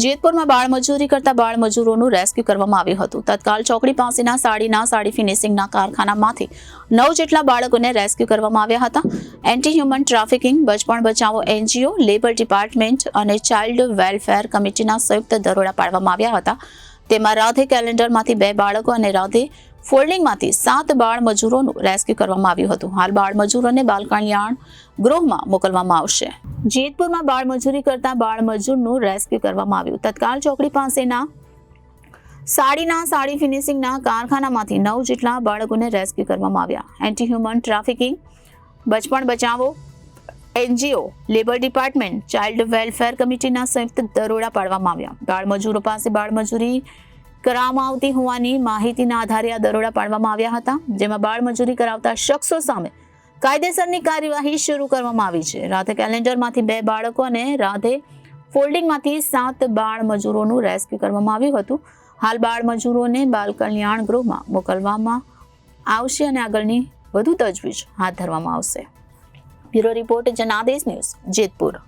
જેતપુરમાં બાળમજૂરી કરતા બાળમજૂરોનું રેસ્ક્યુ કરવામાં આવ્યું હતું. તત્કાલ ચોકડી પાસેના સાડી ફિનિશિંગના કારખાનામાંથી 9 જેટલા બાળકોને રેસ્ક્યુ કરવામાં આવ્યા હતા. એન્ટી હ્યુમન ટ્રાફિકિંગ, બચપણ બચાવો NGO, લેબર ડિપાર્ટમેન્ટ અને ચાઇલ્ડ વેલફેર કમિટીના સંયુક્ત દરોડા પાડવામાં આવ્યા હતા. તેમાં રાધે કેલેન્ડરમાંથી 2 બાળકો અને રાધે ફોલ્ડિંગમાંથી 7 બાળ મજૂરોનું રેસ્ક્યુ કરવામાં આવ્યું હતું. હાલ બાળ મજૂરોને બાલ કલ્યાણ ગૃહમાં મોકલવામાં આવશે. જેતપુરમાં બાળમજૂરી કરતા બાળમજૂરનું રેસ્ક્યુ કરવામાં આવ્યું. તત્કાલ ચોકડી પાસેના સાડી ફિનિશિંગના કારખાનામાંથી 9 જેટલા બાળકોને રેસ્ક્યુ કરવામાં આવ્યા. એન્ટી હ્યુમન ટ્રાફિકિંગ, બચપણ બચાવો NGO, labour department, child welfare કમિટીના સંયુક્ત દરોડા પાડવામાં આવ્યા. બાળમજૂરો પાસે બાળમજૂરી કરવામાં આવતી હોવાની માહિતીના આધારે આ દરોડા પાડવામાં આવ્યા હતા, જેમાં બાળમજૂરી કરાવતા શખ્સો સામે કાયદેસરની કાર્યવાહી શરૂ કરવામાં આવી છે. રાધે કેલેન્ડરમાંથી 2 બાળકો અને રાધે ફોલ્ડિંગમાંથી 7 બાળ મજૂરોનું રેસ્ક્યુ કરવામાં આવ્યું હતું. હાલ બાળ મજૂરોને બાલ કલ્યાણ ગૃહમાં મોકલવામાં આવશે અને આગળની વધુ તજવીજ હાથ ધરવામાં આવશે. Bureau report Janadesh news, Jetpur.